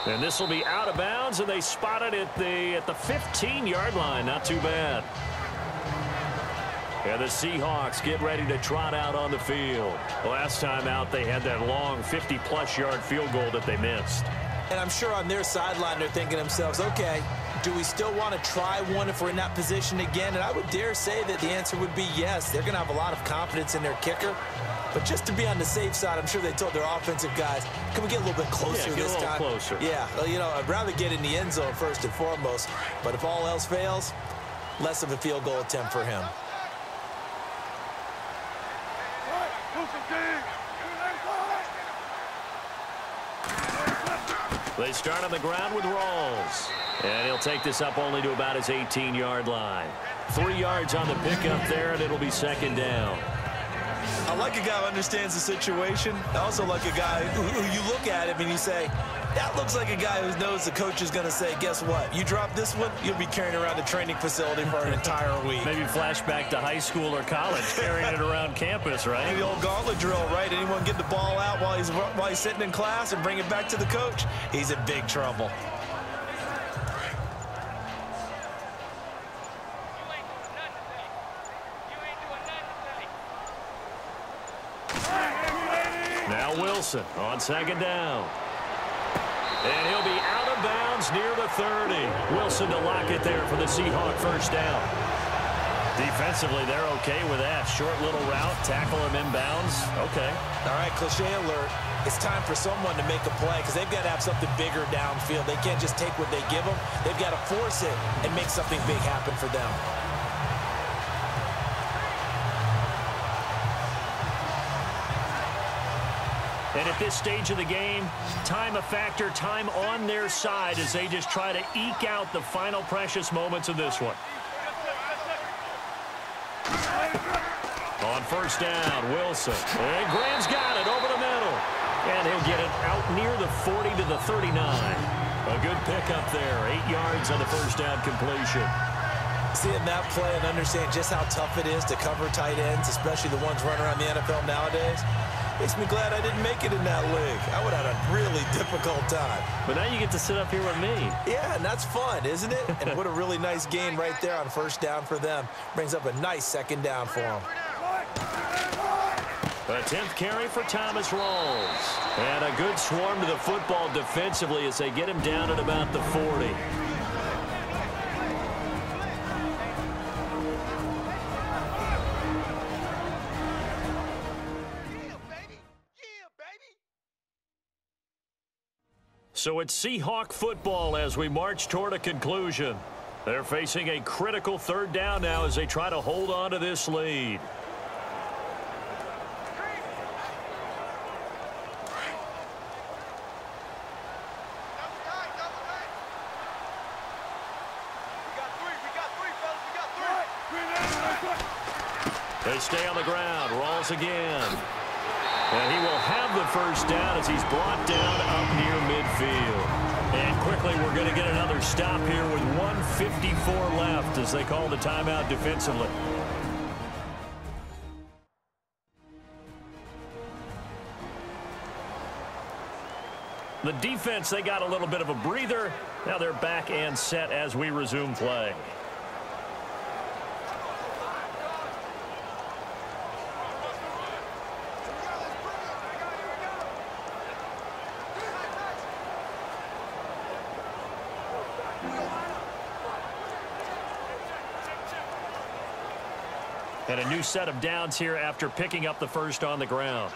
And this will be out of bounds, and they spot it at the 15-yard line. Not too bad. And the Seahawks get ready to trot out on the field. Last time out, they had that long 50-plus yard field goal that they missed. And I'm sure on their sideline they're thinking to themselves, okay, do we still want to try one if we're in that position again? And I would dare say that the answer would be yes. They're going to have a lot of confidence in their kicker. But just to be on the safe side, I'm sure they told their offensive guys, can we get a little bit closer this time? Yeah, get a little closer. Yeah, well, you know, I'd rather get in the end zone first and foremost. But if all else fails, less of a field goal attempt for him. They start on the ground with Rawls. And he'll take this up only to about his 18-yard line. 3 yards on the pickup there, and it'll be second down. I like a guy who understands the situation. I also like a guy who you look at him and you say, that looks like a guy who knows the coach is going to say, guess what? You drop this one, you'll be carrying around the training facility for an entire week. Maybe flashback to high school or college, carrying it around campus, right? Maybe the old gauntlet drill, right? Anyone get the ball out while he's sitting in class and bring it back to the coach? He's in big trouble. Now Wilson on second down. And he'll be out of bounds near the 30. Wilson to lock it there for the Seahawk first down. Defensively, they're okay with that. Short little route, tackle him inbounds. Okay. All right, cliche alert. It's time for someone to make a play because they've got to have something bigger downfield. They can't just take what they give them. They've got to force it and make something big happen for them. And at this stage of the game, time a factor, time on their side as they just try to eke out the final precious moments of this one. On first down, Wilson. And Graham's got it over the middle. And he'll get it out near the 40 to the 39. A good pickup there. 8 yards on the first down completion. Seeing that play and understand just how tough it is to cover tight ends, especially the ones running around the NFL nowadays, makes me glad I didn't make it in that league. I would have had a really difficult time. But now you get to sit up here with me. Yeah, and that's fun, isn't it? And what a really nice gain right there on first down for them. Brings up a nice second down for them. A 10th carry for Thomas Rawls. And a good swarm to the football defensively as they get him down at about the 40. So it's Seahawk football as we march toward a conclusion. They're facing a critical 3rd down now as they try to hold on to this lead. They stay on the ground. Rawls again. And he will have the 1st down as he's brought down up near midfield. And quickly we're going to get another stop here with 1:54 left as they call the timeout defensively. The defense, they got a little bit of a breather. Now they're back and set as we resume play. And a new set of downs here after picking up the 1st on the ground.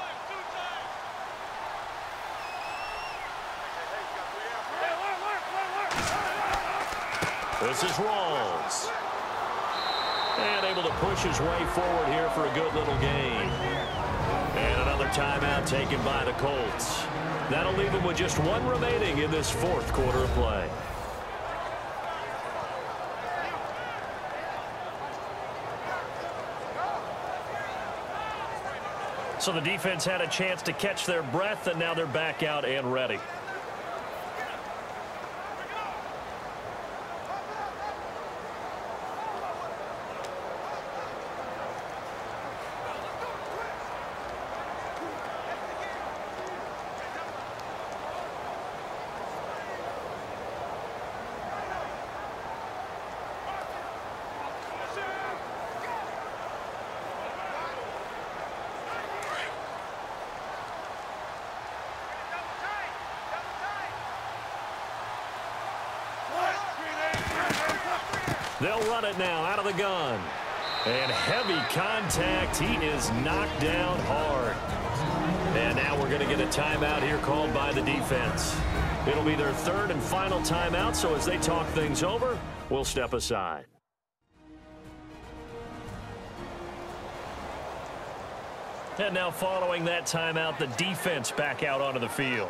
This is Rawls. And able to push his way forward here for a good little gain. And another timeout taken by the Colts. That'll leave them with just 1 remaining in this 4th quarter of play. So the defense had a chance to catch their breath, and now they're back out and ready. They'll run it now out of the gun. And heavy contact. He is knocked down hard. And now we're going to get a timeout here called by the defense. It'll be their 3rd and final timeout, so as they talk things over, we'll step aside. And now following that timeout, the defense back out onto the field.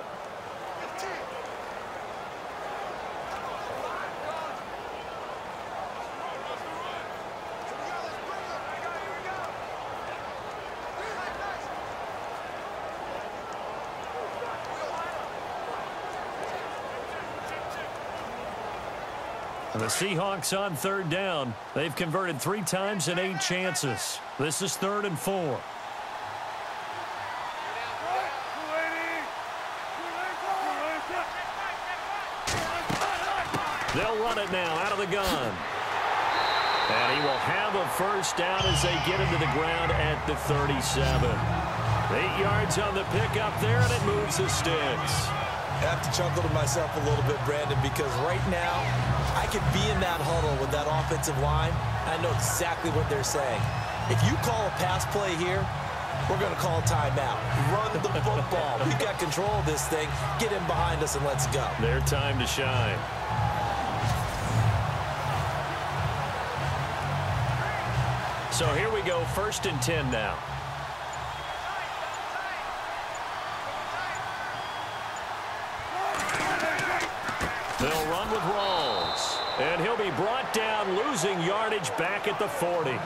And the Seahawks on 3rd down. They've converted 3 times in 8 chances. This is 3rd and 4. They'll run it now out of the gun. And he will have a 1st down as they get him to the ground at the 37. 8 yards on the pickup there, and it moves the sticks. I have to chuckle to myself a little bit, Brandon, because right now I could be in that huddle with that offensive line. I know exactly what they're saying. If you call a pass play here, we're going to call a timeout. Run the football. We've got control of this thing. Get him behind us and let's go. Their time to shine. So here we go, 1st and 10 now. They'll run with Rawls. And he'll be brought down, losing yardage back at the 40.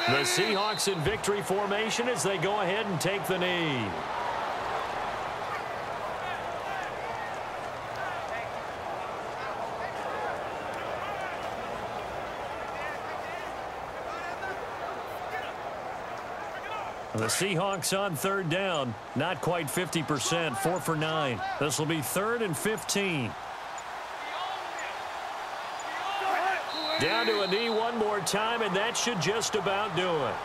The Seahawks in victory formation as they go ahead and take the knee. The Seahawks on third down, not quite 50%, 4 for 9. This will be 3rd and 15. Down to a knee one more time, and that should just about do it.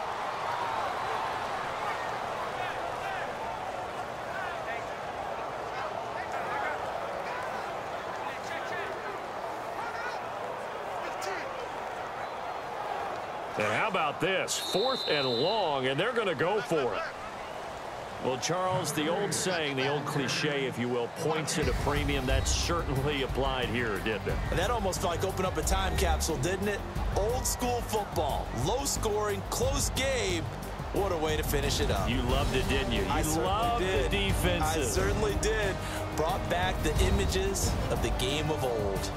And how about this? 4th and long, and they're going to go for it. Well, Charles, the old saying, the old cliche, if you will, points at a premium, that certainly applied here, didn't it? And that almost felt like opened up a time capsule, didn't it? Old school football, low scoring, close game. What a way to finish it up. You loved it, didn't you? You loved the defenses. I certainly did. Brought back the images of the game of old.